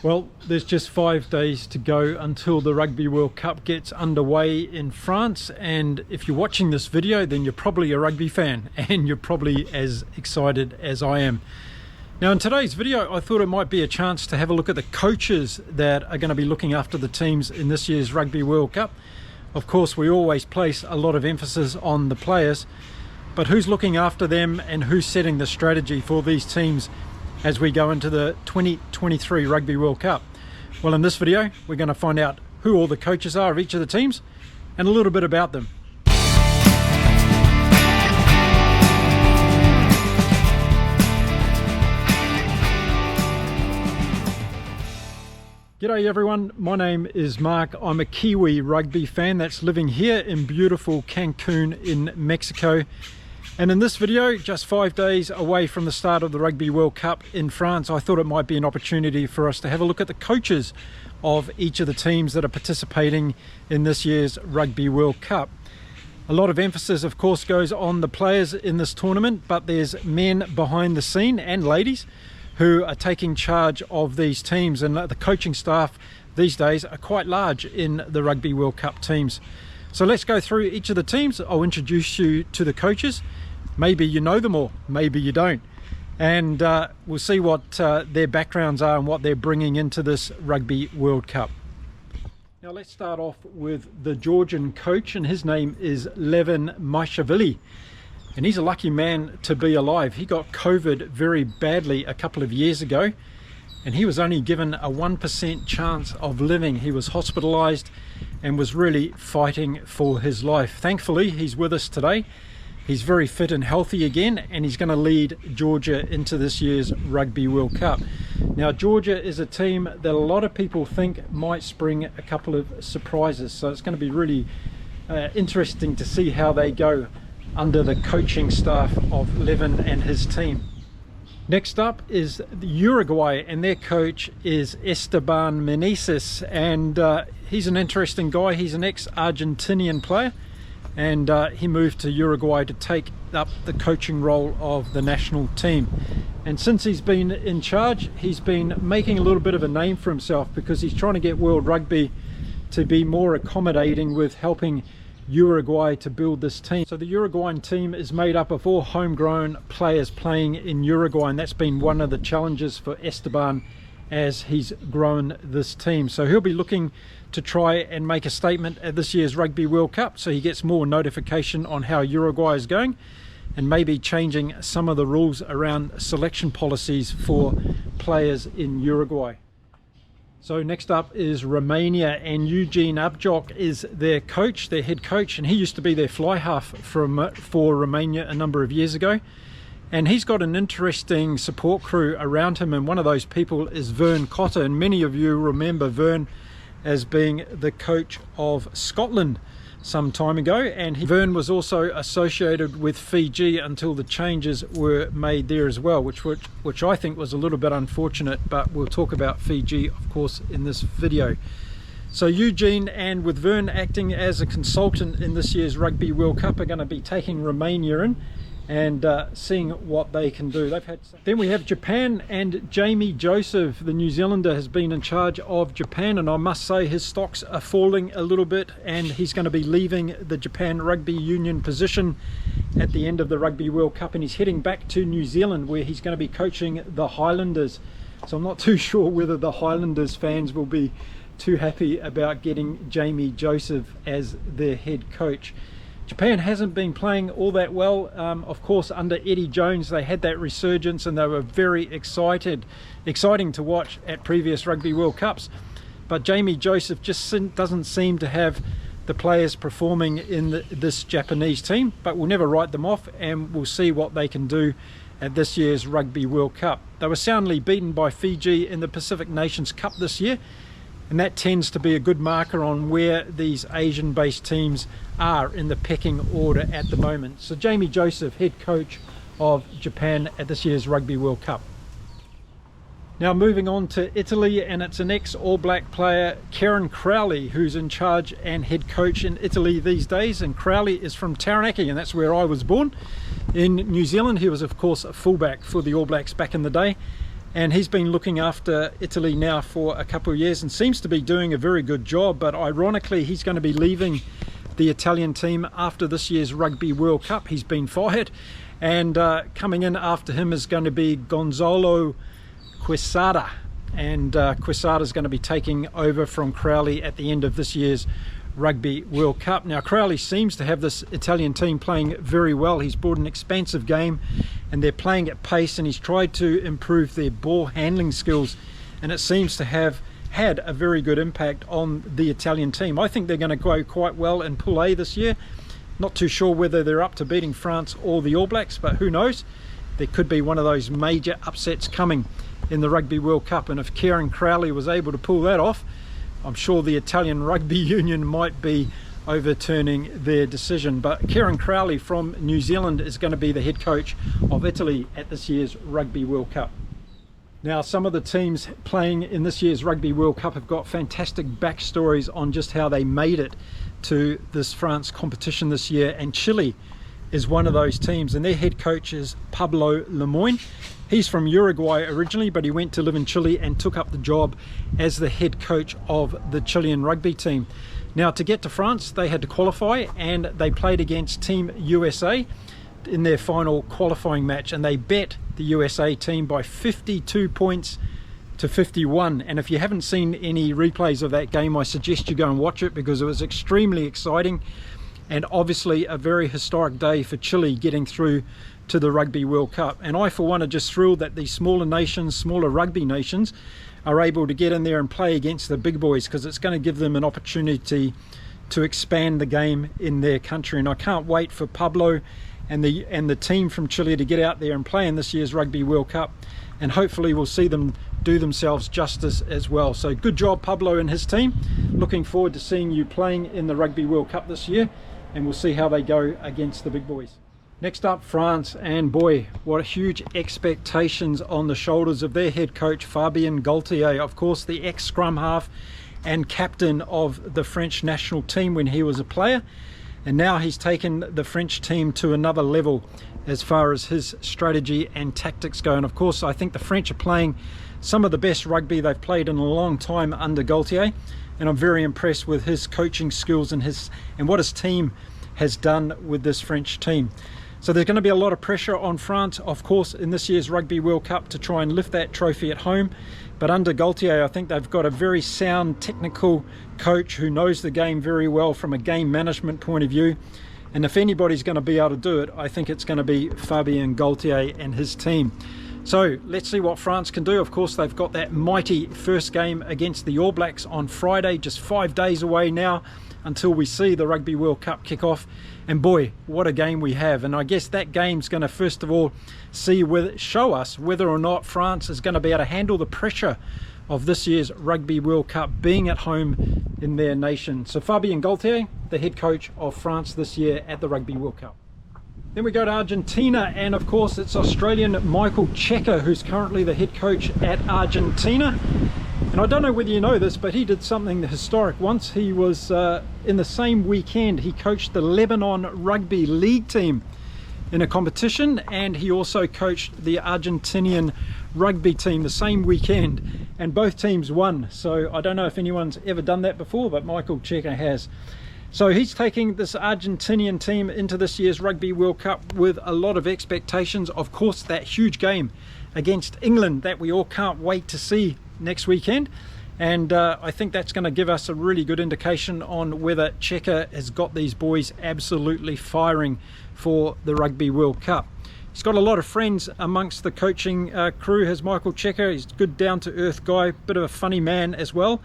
Well, there's just 5 days to go until the Rugby World Cup gets underway in France, and if you're watching this video then you're probably a rugby fan and you're probably as excited as I am. Now in today's video I thought it might be a chance to have a look at the coaches that are going to be looking after the teams in this year's Rugby World Cup. Of course we always place a lot of emphasis on the players, but who's looking after them and who's setting the strategy for these teams as we go into the 2023 Rugby World Cup? Well, in this video we're going to find out who all the coaches are of each of the teams and a little bit about them. G'day everyone, my name is Mark. I'm a Kiwi rugby fan that's living here in beautiful Cancun in Mexico. And in this video, just 5 days away from the start of the Rugby World Cup in France, I thought it might be an opportunity for us to have a look at the coaches of each of the teams that are participating in this year's Rugby World Cup. A lot of emphasis, of course, goes on the players in this tournament, but there's men behind the scene and ladies who are taking charge of these teams, and the coaching staff these days are quite large in the Rugby World Cup teams. So let's go through each of the teams. I'll introduce you to the coaches. Maybe you know them all, maybe you don't. And we'll see what their backgrounds are and what they're bringing into this Rugby World Cup. Now let's start off with the Georgian coach, and his name is Levin Maishvili. And he's a lucky man to be alive. He got COVID very badly a couple of years ago, and he was only given a 1% chance of living. He was hospitalized and was really fighting for his life. Thankfully, he's with us today. He's very fit and healthy again, and he's going to lead Georgia into this year's Rugby World Cup. Now, Georgia is a team that a lot of people think might spring a couple of surprises, so it's going to be really interesting to see how they go under the coaching staff of Levin and his team. Next up is Uruguay, and their coach is Esteban Meneses, and he's an interesting guy. He's an ex-Argentinian player, and he moved to Uruguay to take up the coaching role of the national team. And since he's been in charge, he's been making a little bit of a name for himself because he's trying to get World Rugby to be more accommodating with helping Uruguay to build this team. So the Uruguayan team is made up of all homegrown players playing in Uruguay, and that's been one of the challenges for Esteban as he's grown this team. So he'll be looking to try and make a statement at this year's Rugby World Cup, so he gets more notification on how Uruguay is going, and maybe changing some of the rules around selection policies for players in Uruguay. So next up is Romania, and Eugene Abjoc is their coach, their head coach, and he used to be their fly half for Romania a number of years ago. And he's got an interesting support crew around him, and one of those people is Vern Cotter, and many of you remember Vern as being the coach of Scotland some time ago, and Vern was also associated with Fiji until the changes were made there as well, which I think was a little bit unfortunate, but we'll talk about Fiji of course in this video. So Eugene, and with Vern acting as a consultant in this year's Rugby World Cup, are going to be taking Romania in and seeing what they can do. Then we have Japan, and Jamie Joseph, the New Zealander, has been in charge of Japan, and I must say his stocks are falling a little bit, and he's going to be leaving the Japan Rugby Union position at the end of the Rugby World Cup, and he's heading back to New Zealand where he's going to be coaching the Highlanders. So I'm not too sure whether the Highlanders fans will be too happy about getting Jamie Joseph as their head coach. Japan hasn't been playing all that well. Of course, under Eddie Jones, they had that resurgence and they were very exciting to watch at previous Rugby World Cups. But Jamie Joseph just doesn't seem to have the players performing in this Japanese team, but we'll never write them off, and we'll see what they can do at this year's Rugby World Cup. They were soundly beaten by Fiji in the Pacific Nations Cup this year, and that tends to be a good marker on where these Asian-based teams are in the pecking order at the moment. So Jamie Joseph, head coach of Japan at this year's Rugby World Cup. Now moving on to Italy, and it's an ex-All Black player, Kieran Crowley, who's in charge and head coach in Italy these days. And Crowley is from Taranaki, and that's where I was born in New Zealand. He was of course a fullback for the All Blacks back in the day, and he's been looking after Italy now for a couple of years and seems to be doing a very good job. But ironically, he's going to be leaving the Italian team after this year's Rugby World Cup. He's been fired, and coming in after him is going to be Gonzalo Quesada, and Quesada is going to be taking over from Crowley at the end of this year's Rugby World Cup. Now, Crowley seems to have this Italian team playing very well. He's brought an expansive game and they're playing at pace, and he's tried to improve their ball handling skills, and it seems to have had a very good impact on the Italian team. I think they're going to go quite well in Pool A this year. Not too sure whether they're up to beating France or the All Blacks, but who knows? There could be one of those major upsets coming in the Rugby World Cup, and if Kieran Crowley was able to pull that off, I'm sure the Italian Rugby Union might be overturning their decision. But Kieran Crowley from New Zealand is going to be the head coach of Italy at this year's Rugby World Cup. Now, some of the teams playing in this year's Rugby World Cup have got fantastic backstories on just how they made it to this France competition this year, and Chile is one of those teams, and their head coach is Pablo Lemoyne. He's from Uruguay originally, but he went to live in Chile and took up the job as the head coach of the Chilean rugby team. Now, to get to France, they had to qualify, and they played against Team USA in their final qualifying match, and they bet the USA team by 52 points to 51. And if you haven't seen any replays of that game, I suggest you go and watch it, because it was extremely exciting and obviously a very historic day for Chile getting through to the Rugby World Cup. And I, for one, are just thrilled that these smaller nations, smaller rugby nations, are able to get in there and play against the big boys, because it's going to give them an opportunity to expand the game in their country. And I can't wait for Pablo and the team from Chile to get out there and play in this year's Rugby World Cup, and hopefully we'll see them do themselves justice as well. So good job, Pablo and his team. Looking forward to seeing you playing in the Rugby World Cup this year, and we'll see how they go against the big boys. Next up, France, and boy, what huge expectations on the shoulders of their head coach Fabien Galtier, of course the ex-scrum half and captain of the French national team when he was a player, and now he's taken the French team to another level as far as his strategy and tactics go. And of course, I think the French are playing some of the best rugby they've played in a long time under Galtier, and I'm very impressed with his coaching skills and what his team has done with this French team. So there's going to be a lot of pressure on France, of course, in this year's Rugby World Cup to try and lift that trophy at home. But under Galtier, I think they've got a very sound technical coach who knows the game very well from a game management point of view. And if anybody's going to be able to do it, I think it's going to be Fabien Galtier and his team. So let's see what France can do. Of course, they've got that mighty first game against the All Blacks on Friday, just 5 days away now until we see the Rugby World Cup kick off. And boy, what a game we have. And I guess that game's going to first of all show us whether or not France is going to be able to handle the pressure of this year's Rugby World Cup being at home in their nation. So Fabien Galtier, the head coach of France this year at the Rugby World Cup. Then we go to Argentina, and of course it's Australian Michael Cheika who's currently the head coach at Argentina. And I don't know whether you know this, but he did something historic once. He was in the same weekend, he coached the Lebanon Rugby League team in a competition, and he also coached the Argentinian rugby team the same weekend, and both teams won. So I don't know if anyone's ever done that before, but Michael Cheika has. So he's taking this Argentinian team into this year's Rugby World Cup with a lot of expectations. Of course, that huge game against England that we all can't wait to see next weekend, and I think that's going to give us a really good indication on whether Cheika has got these boys absolutely firing for the Rugby World Cup. He's got a lot of friends amongst the coaching crew, has Michael Cheika. He's a good down-to-earth guy, bit of a funny man as well.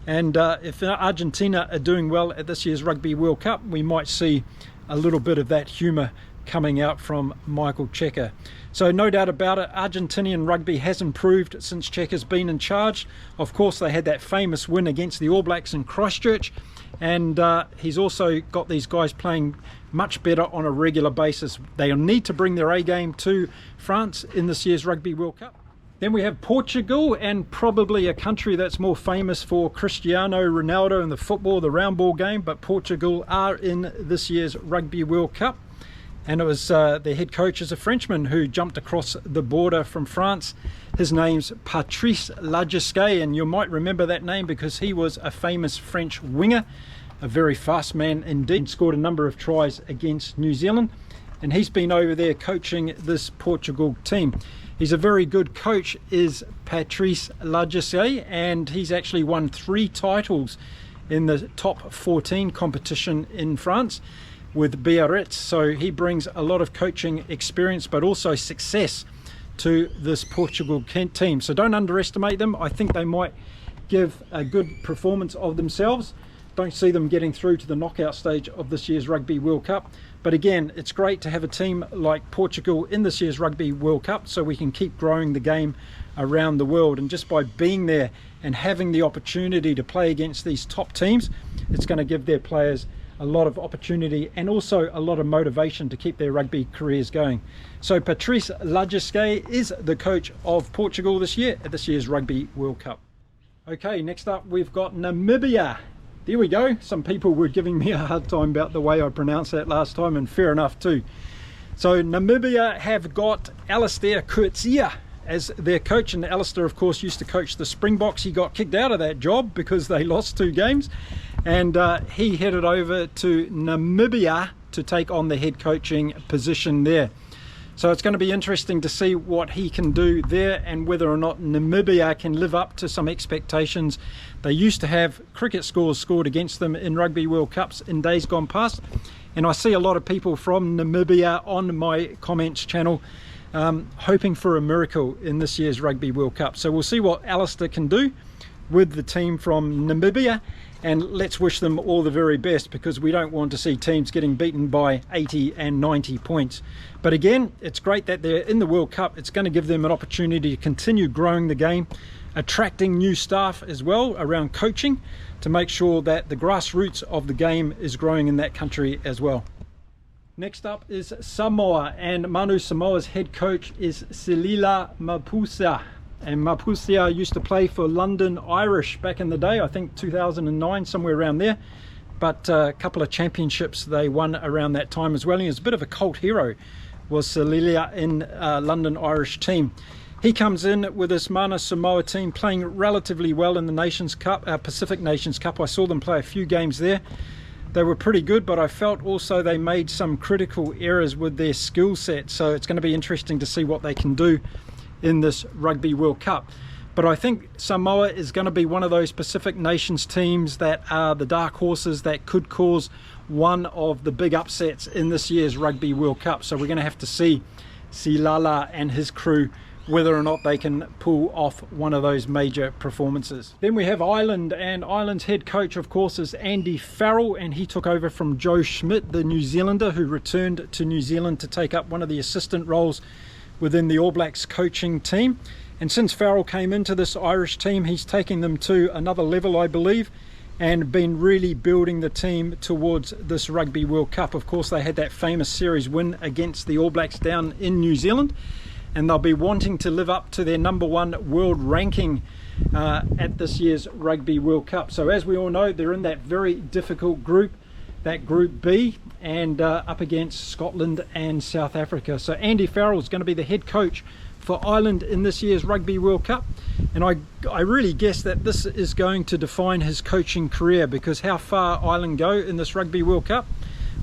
And if Argentina are doing well at this year's Rugby World Cup, we might see a little bit of that humour coming out from Michael Cheika. So no doubt about it, Argentinian rugby has improved since Cheika's been in charge. Of course, they had that famous win against the All Blacks in Christchurch, and he's also got these guys playing much better on a regular basis. They'll need to bring their A game to France in this year's Rugby World Cup. Then we have Portugal, and probably a country that's more famous for Cristiano Ronaldo and the football, the round ball game, but Portugal are in this year's Rugby World Cup. and it was their head coach is a Frenchman who jumped across the border from France. His name's Patrice Lagisquet, and you might remember that name because he was a famous French winger, a very fast man indeed, scored a number of tries against New Zealand, and he's been over there coaching this Portugal team. He's a very good coach, is Patrice Lagisquet, and he's actually won 3 titles in the top 14 competition in France with Biarritz. So he brings a lot of coaching experience but also success to this Portugal team. So don't underestimate them. I think they might give a good performance of themselves. Don't see them getting through to the knockout stage of this year's Rugby World Cup. But again, it's great to have a team like Portugal in this year's Rugby World Cup so we can keep growing the game around the world. And just by being there and having the opportunity to play against these top teams, it's going to give their players a lot of opportunity and also a lot of motivation to keep their rugby careers going. So Patrice Lagisquet is the coach of Portugal this year at this year's Rugby World Cup. Okay, next up we've got Namibia. There we go. Some people were giving me a hard time about the way I pronounced that last time, and fair enough too. So Namibia have got Alistair Coetzee as their coach, and Alistair of course used to coach the Springboks. He got kicked out of that job because they lost 2 games, and he headed over to Namibia to take on the head coaching position there. So it's going to be interesting to see what he can do there and whether or not Namibia can live up to some expectations. They used to have cricket scores scored against them in Rugby World Cups in days gone past, and I see a lot of people from Namibia on my comments channel hoping for a miracle in this year's Rugby World Cup. So we'll see what Alistair can do with the team from Namibia, and let's wish them all the very best, because we don't want to see teams getting beaten by 80 and 90 points. But again, it's great that they're in the World Cup. It's going to give them an opportunity to continue growing the game, attracting new staff as well around coaching to make sure that the grassroots of the game is growing in that country as well. Next up is Samoa, and Manu Samoa's head coach is Silila Mapusa. And Mapusa used to play for London Irish back in the day, I think 2009, somewhere around there. But a couple of championships they won around that time as well. He was a bit of a cult hero, was Silila in London Irish team. He comes in with this Mana Samoa team playing relatively well in the Nations Cup, Pacific Nations Cup. I saw them play a few games there. They were pretty good, but I felt also they made some critical errors with their skill set. So it's going to be interesting to see what they can do in this Rugby World Cup. But I think Samoa is going to be one of those Pacific Nations teams that are the dark horses that could cause one of the big upsets in this year's Rugby World Cup. So we're going to have to see Silala and his crew whether or not they can pull off one of those major performances. Then we have Ireland, and Ireland's head coach of course is Andy Farrell, and he took over from Joe Schmidt, the New Zealander, who returned to New Zealand to take up one of the assistant roles within the All Blacks coaching team. And since Farrell came into this Irish team, he's taking them to another level, I believe, and been really building the team towards this Rugby World Cup. Of course, they had that famous series win against the All Blacks down in New Zealand, and they'll be wanting to live up to their #1 world ranking at this year's Rugby World Cup. So as we all know, they're in that very difficult group, that Group B, and up against Scotland and South Africa. So Andy Farrell is going to be the head coach for Ireland in this year's Rugby World Cup, and I really guess that this is going to define his coaching career, because how far Ireland go in this Rugby World Cup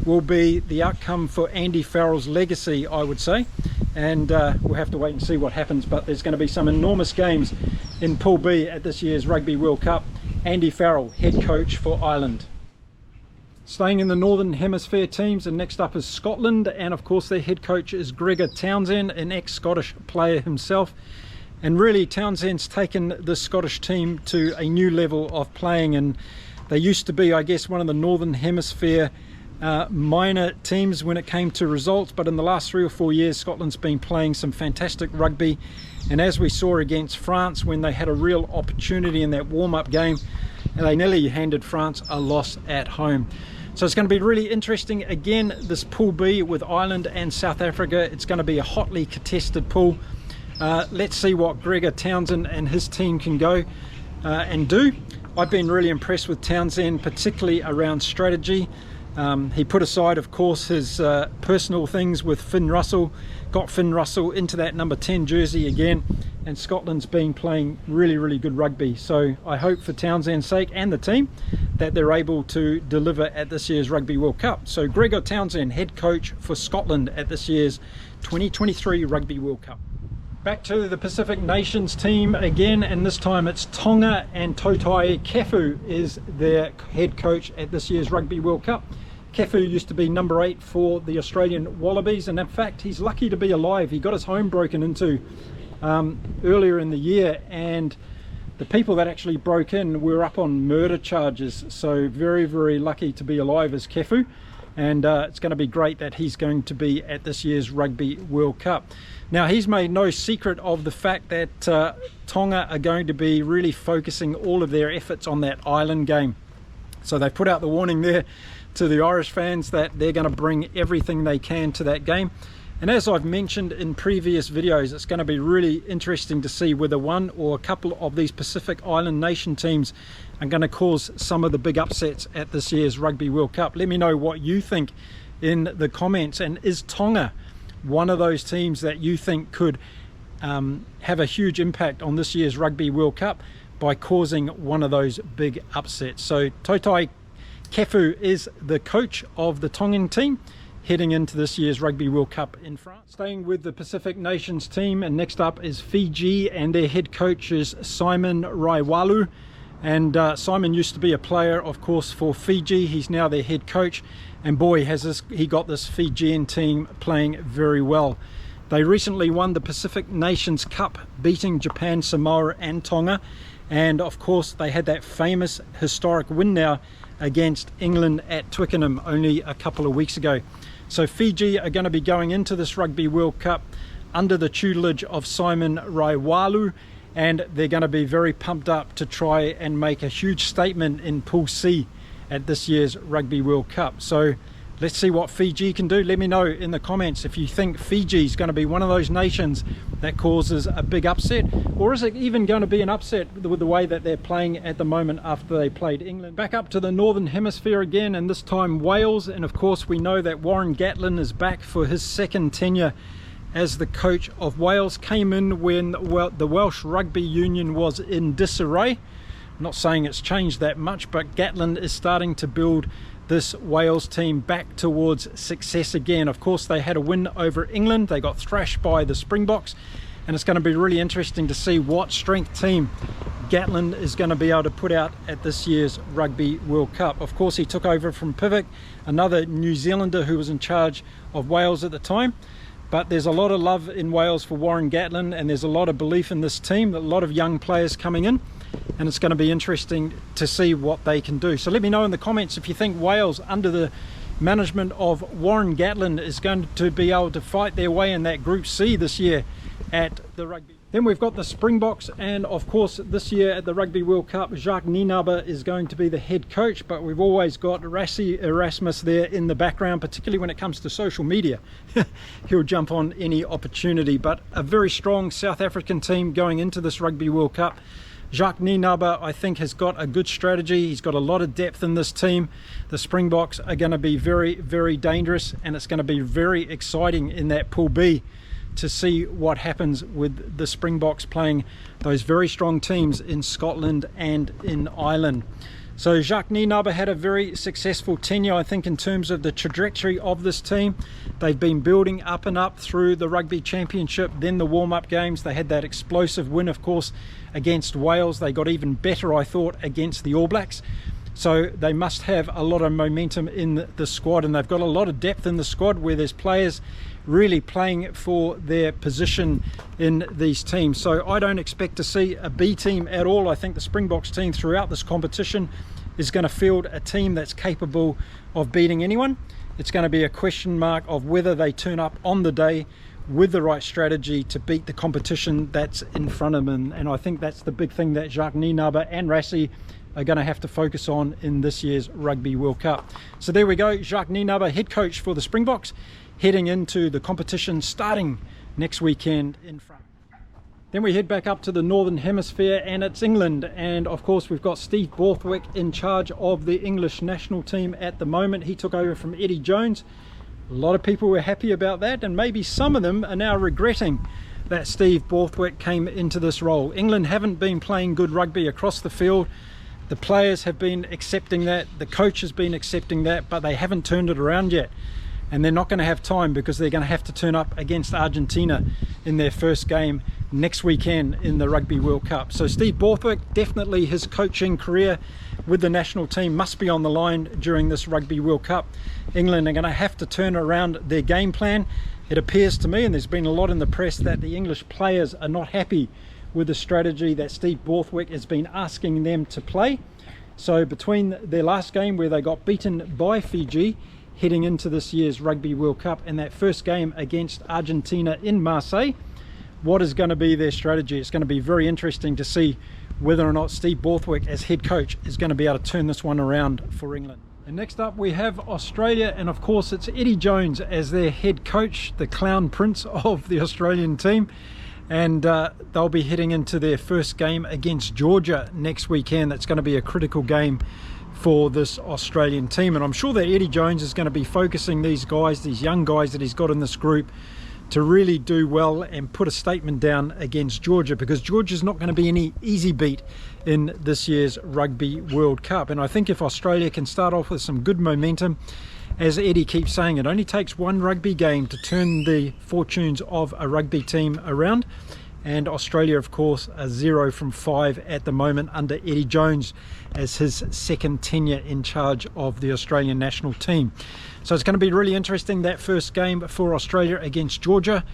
will be the outcome for Andy Farrell's legacy, I would say, and we'll have to wait and see what happens. But there's going to be some enormous games in Pool B at this year's Rugby World Cup. Andy Farrell, head coach for Ireland. Staying in the Northern Hemisphere teams, and next up is Scotland, and of course their head coach is Gregor Townsend, an ex-Scottish player himself. And really Townsend's taken the Scottish team to a new level of playing, and they used to be, I guess, one of the Northern Hemisphere minor teams when it came to results, but in the last 3 or 4 years Scotland's been playing some fantastic rugby, and as we saw against France when they had a real opportunity in that warm-up game, they nearly handed France a loss at home. So it's going to be really interesting. Again, this Pool B with Ireland and South Africa, it's going to be a hotly contested pool. Let's see what Gregor Townsend and his team can go and do. I've been really impressed with Townsend, particularly around strategy. He put aside, of course, his personal things with Finn Russell, got Finn Russell into that number 10 jersey again, and Scotland's been playing really good rugby. So I hope for Townsend's sake and the team that they're able to deliver at this year's Rugby World Cup. So Gregor Townsend, head coach for Scotland at this year's 2023 Rugby World Cup. Back to the Pacific Nations team again, and this time it's Tonga, and Totai Kefu is their head coach at this year's Rugby World Cup. Kefu used to be number 8 for the Australian Wallabies, and in fact he's lucky to be alive. He got his home broken into earlier in the year, and the people that actually broke in were up on murder charges, so very lucky to be alive as Kefu. And it's going to be great that he's going to be at this year's Rugby World Cup. Now, he's made no secret of the fact that Tonga are going to be really focusing all of their efforts on that island game. So they put out the warning there to the Irish fans that they're going to bring everything they can to that game. And as I've mentioned in previous videos, it's going to be really interesting to see whether one or a couple of these Pacific Island nation teams are going to cause some of the big upsets at this year's Rugby World Cup. Let me know what you think in the comments. And is Tonga one of those teams that you think could have a huge impact on this year's Rugby World Cup by causing one of those big upsets? So Totai Kefu is the coach of the Tongan team heading into this year's Rugby World Cup in France. Staying with the Pacific Nations team, and next up is Fiji, and their head coach is Simon Raiwalu. And Simon used to be a player, of course, for Fiji. He's now their head coach, and boy, he got this Fijian team playing very well. They recently won the Pacific Nations Cup, beating Japan, Samoa and Tonga, and of course they had that famous historic win now against England at Twickenham only a couple of weeks ago. So Fiji are going to be going into this Rugby World Cup under the tutelage of Simon Raiwalu, and they're going to be very pumped up to try and make a huge statement in Pool C at this year's Rugby World Cup. So let's see what Fiji can do. Let me know in the comments if you think Fiji is going to be one of those nations that causes a big upset, or is it even going to be an upset with the way that they're playing at the moment after they played England. Back up to the Northern Hemisphere again, and this time Wales, and of course we know that Warren Gatland is back for his second tenure as the coach of Wales. Came in when the Welsh Rugby Union was in disarray. I'm not saying it's changed that much, but Gatland is starting to build this Wales team back towards success again. Of course, they had a win over England. They got thrashed by the Springboks, and it's going to be really interesting to see what strength team Gatland is going to be able to put out at this year's Rugby World Cup. Of course, he took over from Pivot, another New Zealander who was in charge of Wales at the time. But there's a lot of love in Wales for Warren Gatland, and there's a lot of belief in this team, a lot of young players coming in, and it's going to be interesting to see what they can do. So let me know in the comments if you think Wales, under the management of Warren Gatland, is going to be able to fight their way in that Group C this year at the Rugby. Then we've got the Springboks, and of course this year at the Rugby World Cup, Jacques Nienaber is going to be the head coach, but we've always got Rassie Erasmus there in the background, particularly when it comes to social media. He'll jump on any opportunity, but a very strong South African team going into this Rugby World Cup. Jacques Nienaber, I think, has got a good strategy. He's got a lot of depth in this team. The Springboks are going to be very dangerous, and it's going to be very exciting in that Pool B to see what happens with the Springboks playing those very strong teams in Scotland and in Ireland. So Jacques Nienaber had a very successful tenure, I think, in terms of the trajectory of this team. They've been building up and up through the Rugby Championship, then the warm-up games. They had that explosive win, of course, against Wales. They got even better, I thought, against the All Blacks. So they must have a lot of momentum in the squad, and they've got a lot of depth in the squad where there's players really playing for their position in these teams. So I don't expect to see a B team at all. I think the Springboks team throughout this competition is going to field a team that's capable of beating anyone. It's going to be a question mark of whether they turn up on the day with the right strategy to beat the competition that's in front of them. And I think that's the big thing that Jacques Nienaber and Rassie are going to have to focus on in this year's Rugby World Cup. So there we go, Jacques Nienaber, head coach for the Springboks, heading into the competition starting next weekend in France. Then we head back up to the Northern Hemisphere, and it's England. And of course we've got Steve Borthwick in charge of the English national team at the moment. He took over from Eddie Jones. A lot of people were happy about that, and maybe some of them are now regretting that Steve Borthwick came into this role. England haven't been playing good rugby across the field. The players have been accepting that, the coach has been accepting that, but they haven't turned it around yet. And they're not going to have time, because they're going to have to turn up against Argentina in their first game next weekend in the Rugby World Cup. So Steve Borthwick, definitely his coaching career with the national team must be on the line during this Rugby World Cup. England are going to have to turn around their game plan. It appears to me, and there's been a lot in the press, that the English players are not happy with the strategy that Steve Borthwick has been asking them to play. So between their last game, where they got beaten by Fiji, heading into this year's Rugby World Cup, and that first game against Argentina in Marseille, what is going to be their strategy? It's going to be very interesting to see whether or not Steve Borthwick as head coach is going to be able to turn this one around for England. And next up we have Australia, and of course it's Eddie Jones as their head coach, the clown prince of the Australian team. And they'll be heading into their first game against Georgia next weekend. That's going to be a critical game for this Australian team, and I'm sure that Eddie Jones is going to be focusing these guys, these young guys that he's got in this group, to really do well and put a statement down against Georgia, because Georgia's not going to be any easy beat in this year's Rugby World Cup. And I think if Australia can start off with some good momentum, as Eddie keeps saying, it only takes one rugby game to turn the fortunes of a rugby team around. And Australia, of course, are 0 from 5 at the moment under Eddie Jones as his second tenure in charge of the Australian national team. So it's going to be really interesting, that first game for Australia against Georgia.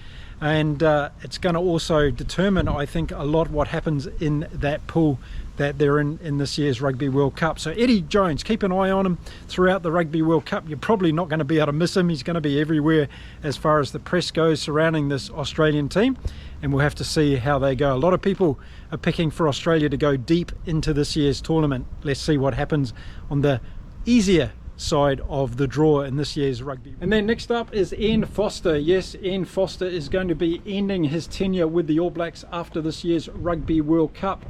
And it's going to also determine, I think, a lot what happens in that pool that they're in this year's Rugby World Cup. So Eddie Jones, keep an eye on him throughout the Rugby World Cup. You're probably not going to be able to miss him. He's going to be everywhere as far as the press goes surrounding this Australian team, and we'll have to see how they go. A lot of people are picking for Australia to go deep into this year's tournament. Let's see what happens on the easier side of the draw in this year's rugby. And then next up is Ian Foster. Yes, Ian Foster is going to be ending his tenure with the All Blacks after this year's Rugby World Cup.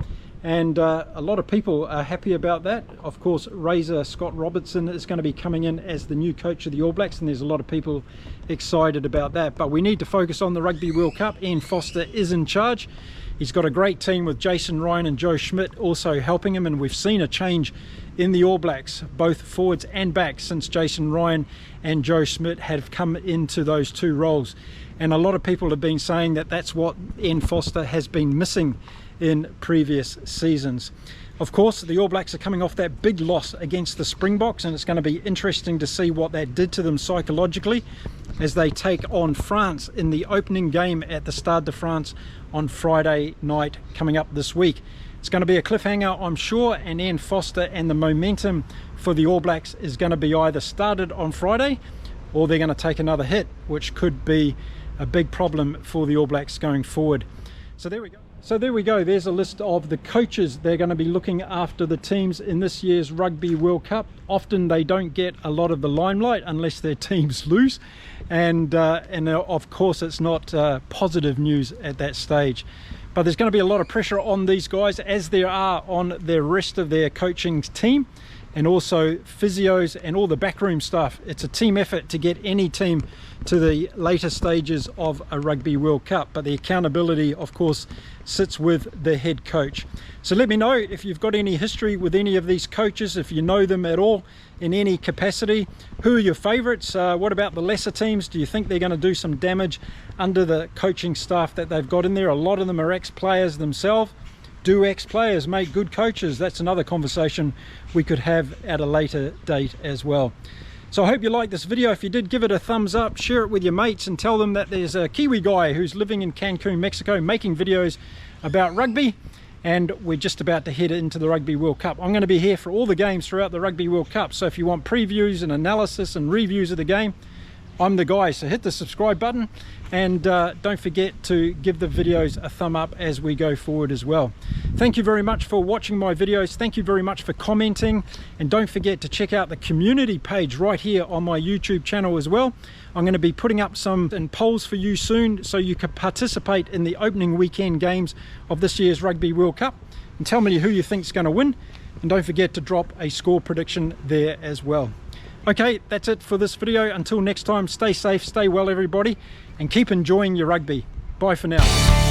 And a lot of people are happy about that. Of course, Razor Scott Robertson is going to be coming in as the new coach of the All Blacks, and there's a lot of people excited about that. But we need to focus on the Rugby World Cup. Ian Foster is in charge. He's got a great team with Jason Ryan and Joe Schmidt also helping him, and we've seen a change in the All Blacks, both forwards and backs, since Jason Ryan and Joe Schmidt have come into those two roles. And a lot of people have been saying that that's what Ian Foster has been missing in previous seasons. Of course, the All Blacks are coming off that big loss against the Springboks, and it's going to be interesting to see what that did to them psychologically as they take on France in the opening game at the Stade de France on Friday night coming up this week. It's going to be a cliffhanger, I'm sure, and Ian Foster and the momentum for the All Blacks is going to be either started on Friday or they're going to take another hit, which could be a big problem for the All Blacks going forward. So there we go. There's a list of the coaches they're going to be looking after the teams in this year's Rugby World Cup. Often they don't get a lot of the limelight unless their teams lose, and of course it's not positive news at that stage. But there's going to be a lot of pressure on these guys, as there are on the rest of their coaching team, and also physios and all the backroom stuff. It's a team effort to get any team to the later stages of a Rugby World Cup, but the accountability, of course, sits with the head coach. So let me know if you've got any history with any of these coaches, if you know them at all in any capacity. Who are your favourites? What about the lesser teams? Do you think they're going to do some damage under the coaching staff that they've got in there? A lot of them are ex-players themselves. Do ex-players make good coaches? That's another conversation we could have at a later date as well. So I hope you liked this video. If you did, give it a thumbs up, share it with your mates, and tell them that there's a Kiwi guy who's living in Cancun, Mexico, making videos about rugby, and we're just about to head into the Rugby World Cup. I'm going to be here for all the games throughout the Rugby World Cup, so if you want previews and analysis and reviews of the game, I'm the guy. So hit the subscribe button, and don't forget to give the videos a thumb up as we go forward as well. Thank you very much for watching my videos. Thank you very much for commenting, and don't forget to check out the community page right here on my YouTube channel as well. I'm going to be putting up some polls for you soon, so you can participate in the opening weekend games of this year's Rugby World Cup, and tell me who you think is going to win, and don't forget to drop a score prediction there as well. Okay, that's it for this video. Until next time, stay safe, stay well everybody, and keep enjoying your rugby. Bye for now.